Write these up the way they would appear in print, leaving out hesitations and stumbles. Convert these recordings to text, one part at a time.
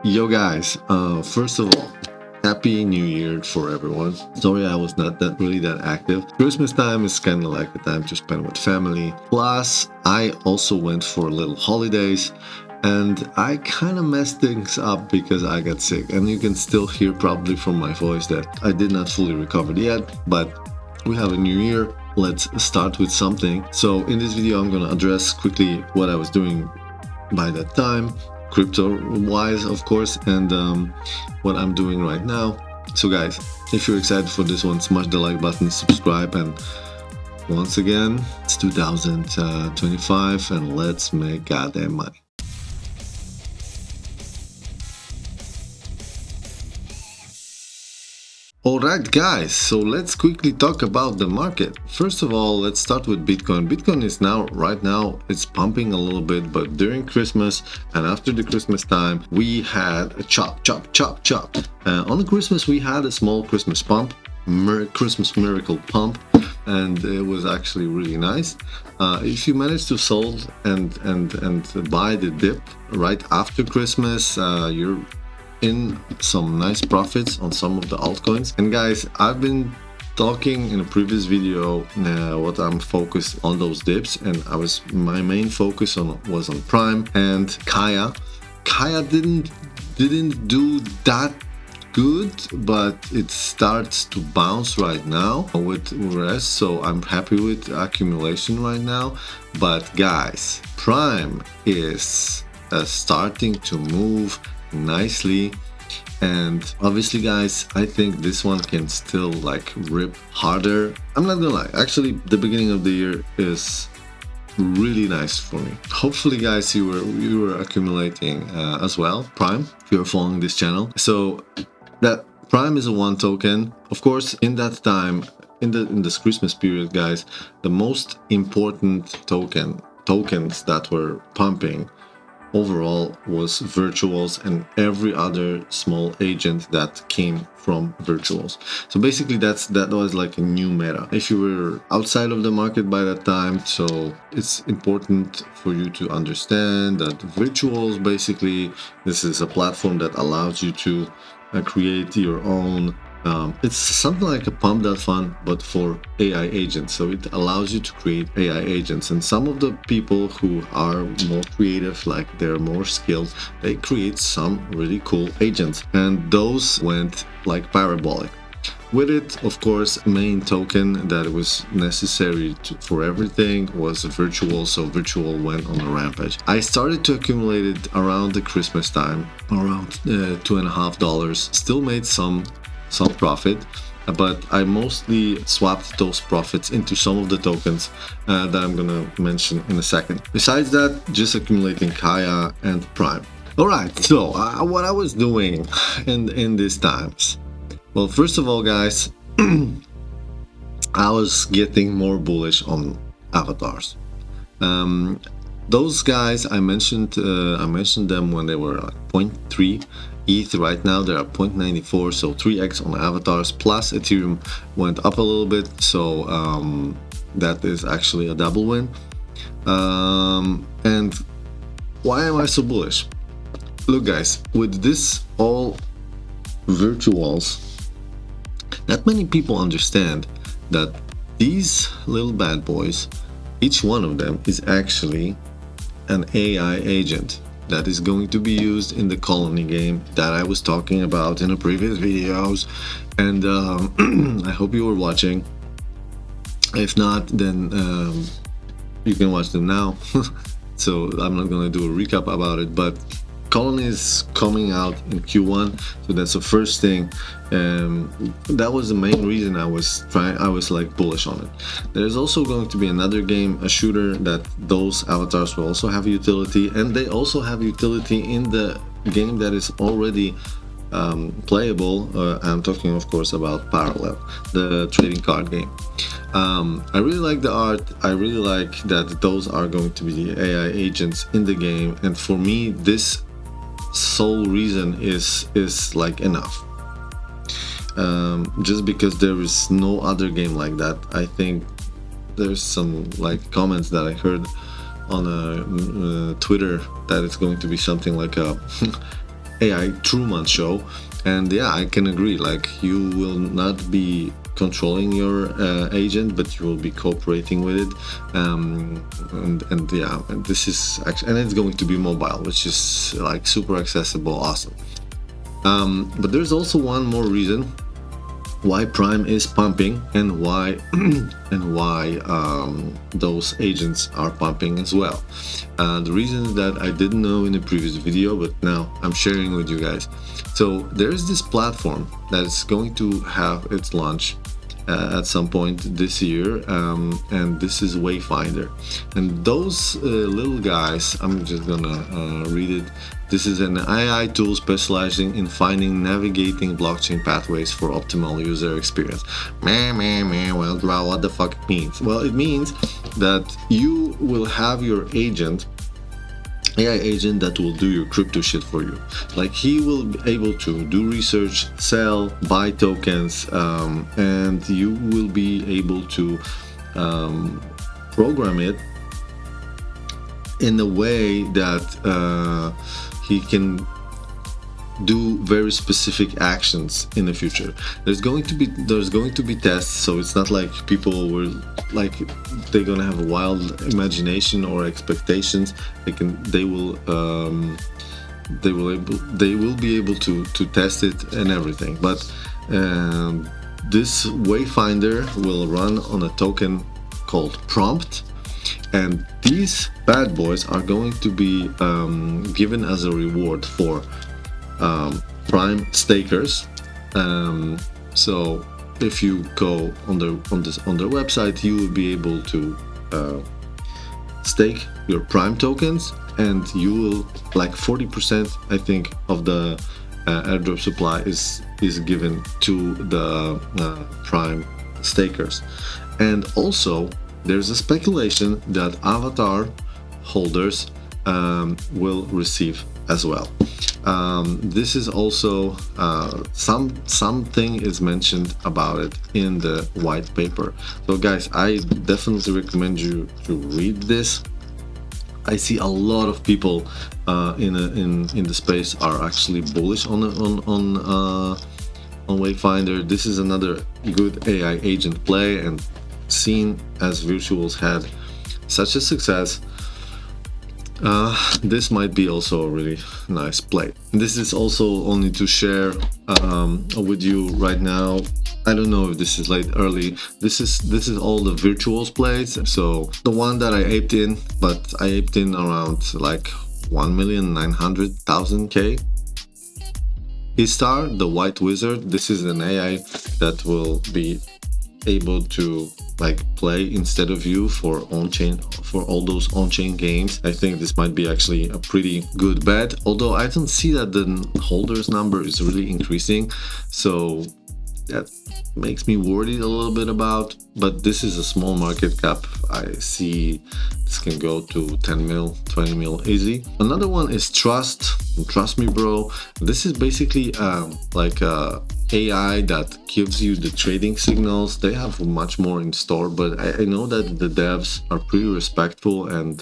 Yo guys, first of all, happy new year for everyone. Sorry I was not that active. Christmas time is kind of like a time to spend with family. Plus, I also went for little holidays and I kind of messed things up because I got sick. And you can still hear probably from my voice that I did not fully recover yet, but we have a new year. Let's start with something. So in this video, I'm going to address quickly what I was doing by that time, crypto wise of course, and what I'm doing right now. So guys, if you're excited for this one, smash the like button, subscribe, and once again, it's 2025 and let's make goddamn money. Alright guys, so let's quickly talk about the market. First of all, let's start with Bitcoin. Bitcoin is right now it's pumping a little bit, but during Christmas and after the Christmas time, we had a chop. On the Christmas, we had a small Christmas pump, Christmas miracle pump, and it was actually really nice. If you manage to sold and buy the dip right after Christmas, you're in some nice profits on some of the altcoins. And guys, I've been talking in a previous video what I'm focused on those dips, and my main focus was on Prime and Kaya. Kaya didn't do that good, but it starts to bounce right now with rest, so I'm happy with accumulation right now. But guys, Prime is starting to move nicely, and obviously guys, I think this one can still like rip harder. I'm not gonna lie, actually the beginning of the year is really nice for me. Hopefully guys, you were accumulating as well, Prime, if you're following this channel. So that Prime is a one token. Of course, in that time, in this Christmas period, guys, the most important tokens that were pumping overall was virtuals and every other small agent that came from virtuals. So basically that was like a new meta if you were outside of the market by that time. So it's important for you to understand that virtuals, basically this is a platform that allows you to create your own it's something like a pump.fun but for AI agents. So it allows you to create AI agents, and some of the people who are more creative, like they're more skilled, they create some really cool agents, and those went like parabolic. With it, of course, main token that was necessary for everything was virtual, so virtual went on a rampage. I started to accumulate it around the Christmas time, around $2.50. Still made some profit, but I mostly swapped those profits into some of the tokens that I'm gonna mention in a second. Besides that, just accumulating Kaya and Prime. Alright, so what I was doing in these times. Well, first of all guys, I was getting more bullish on avatars. Those guys I mentioned them when they were like 0.3 ETH. Right now they're at 0.94, so 3x on avatars, plus Ethereum went up a little bit, so that is actually a double win. And why am I so bullish? Look guys, with this all virtuals, not many people understand that these little bad boys, each one of them is actually an AI agent that is going to be used in the colony game that I was talking about in the previous videos, and I hope you were watching. If not, then you can watch them now. So I'm not going to do a recap about it, but colony is coming out in Q1, so that's the first thing. That was the main reason I was like bullish on it. There's also going to be another game, a shooter, that those avatars will also have utility, and they also have utility in the game that is already playable. I'm talking of course about Parallel, the trading card game. I really like the art. I really like that those are going to be the AI agents in the game, and for me this sole reason is like enough. Just because there is no other game like that. I think there's some like comments that I heard on Twitter that it's going to be something like a AI Truman Show. And yeah, I can agree. Like, you will not be controlling your agent, but you will be cooperating with it. And yeah, and this is actually, and it's going to be mobile, which is like super accessible, awesome. But there's also one more reason why Prime is pumping, and why those agents are pumping as well. The reasons that I didn't know in the previous video, but now I'm sharing with you guys. So there's this platform that's going to have its launch at some point this year, and this is Wayfinder. And those little guys, I'm just gonna read it. This is an AI tool specializing in finding navigating blockchain pathways for optimal user experience. Well, what the fuck it means? Well, it means that you will have your agent, AI agent, that will do your crypto shit for you. Like, he will be able to do research, sell, buy tokens, and you will be able to program it in a way that he can do very specific actions in the future. There's going to be tests, so it's not like people will, like, they're gonna have a wild imagination or expectations. They will be able to test it and everything. But this Wayfinder will run on a token called Prompt, and these bad boys are going to be given as a reward for Prime stakers. So if you go on their website, you will be able to stake your Prime tokens, and you will, like, 40%, I think, of the airdrop supply is given to the Prime stakers. And also, there's a speculation that avatar holders will receive as well. This is also something is mentioned about it in the white paper. So guys, I definitely recommend you to read this. I see a lot of people in the space are actually bullish on Wayfinder. This is another good AI agent play, and seen as Virtuals had such a success, this might be also a really nice play. This is also only to share with you right now. I don't know if this is late, early. This is all the Virtuals plays. So the one that I aped in, but I aped in around like 1,900,000 Star, the White Wizard. This is an AI that will be able to, like, play instead of you for on-chain, for all those on-chain games. I think this might be actually a pretty good bet, although I don't see that the holders number is really increasing, so that makes me worried a little bit about. But this is a small market cap. I see this can go to 10 mil, 20 mil easy. Another one is Trust Me Bro. This is basically like a AI that gives you the trading signals. They have much more in store, but I know that the devs are pretty respectful and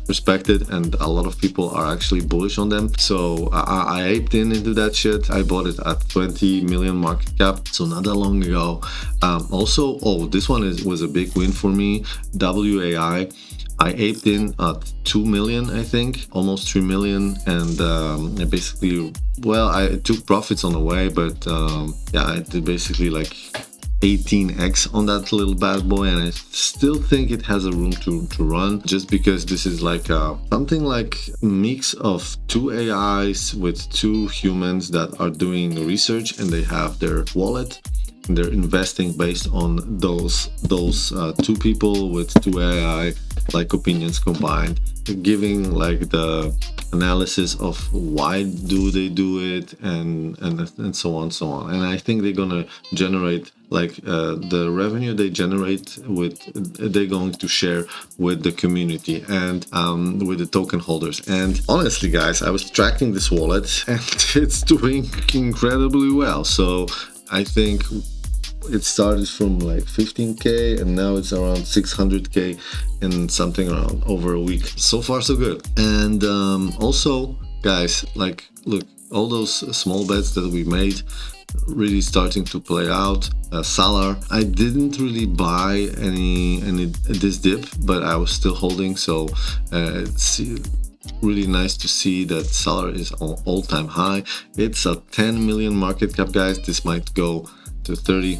respected, and a lot of people are actually bullish on them. So I aped into that shit. I bought it at 20 million market cap, so not that long ago. Also, this one was a big win for me. WAI. I aped in at 2 million, I think, almost 3 million, and I basically, well, I took profits on the way, but yeah, I did basically like 18x on that little bad boy, and I still think it has a room to run, just because this is like something like a mix of two AIs with two humans that are doing research, and they have their wallet. They're investing based on those two people with two AI like opinions combined, giving like the analysis of why do they do it, and so on. And I think they're gonna generate like the revenue they generate with, they're going to share with the community and with the token holders. And honestly, guys, I was tracking this wallet and it's doing incredibly well. So I think it started from like 15k and now it's around 600k in something around over a week. So far so good. And also guys, like, look, all those small bets that we made really starting to play out. Salar, I didn't really buy any this dip, but I was still holding. So it's really nice to see that Salar is on all-time high. It's a 10 million market cap, guys. This might go to 30,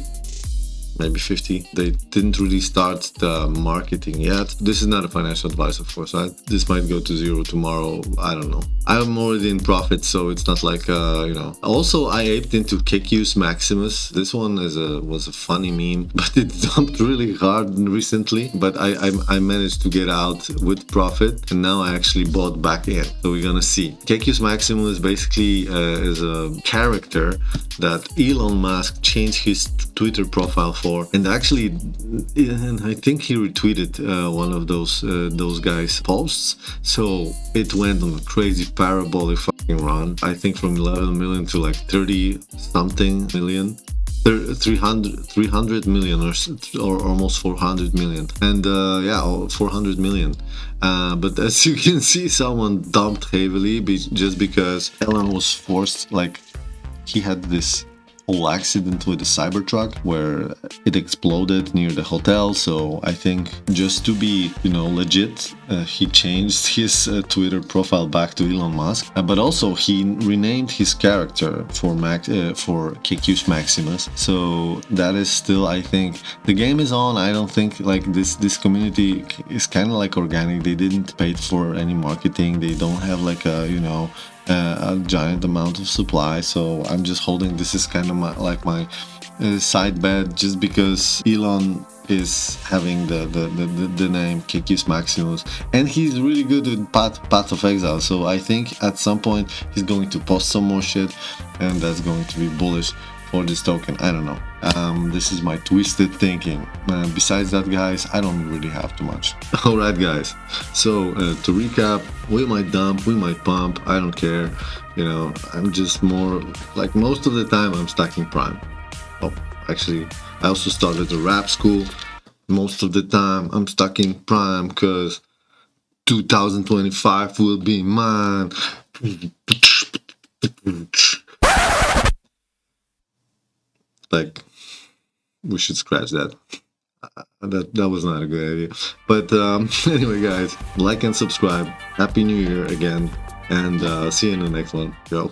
maybe 50. They didn't really start the marketing yet. This is not a financial advice, of course, right? This might go to zero tomorrow. I don't know. I'm already in profit, so it's not like, you know. Also, I aped into Kekius Maximus. This one was a funny meme, but it dumped really hard recently. But I managed to get out with profit, and now I actually bought back in. So we're gonna see. Kekius Maximus basically is a character that Elon Musk changed his Twitter profile for, and actually, and I think he retweeted one of those guys' posts. So it went on a crazy parabolic fucking run. I think from 11 million to like 30 something million. 300 million or almost 400 million, and yeah, 400 million. But as you can see, someone dumped heavily just because Elon was forced, like, he had this whole accident with the Cybertruck where it exploded near the hotel. So I think just to be, you know, legit, he changed his Twitter profile back to Elon Musk. But also he renamed his character for Kekius Maximus. So that is still, I think, the game is on. I don't think like this community is kind of like organic. They didn't pay for any marketing. They don't have like a, you know, a giant amount of supply. So I'm just holding. This is kind of my side bet, just because Elon is having the name Kekius Maximus, and he's really good with Path of Exile. So I think at some point he's going to post some more shit, and that's going to be bullish for this token. I don't know. This is my twisted thinking. Besides that, guys, I don't really have too much. Alright, guys, so to recap, we might dump, we might pump, I don't care. You know, I'm just more like, most of the time I'm stacking prime. Oh, actually, I also started a rap school. Most of the time I'm stacking prime because 2025 will be mine. Like, we should scratch that. That was not a good idea. But anyway, guys, like and subscribe. Happy New Year again, and see you in the next one. Yo.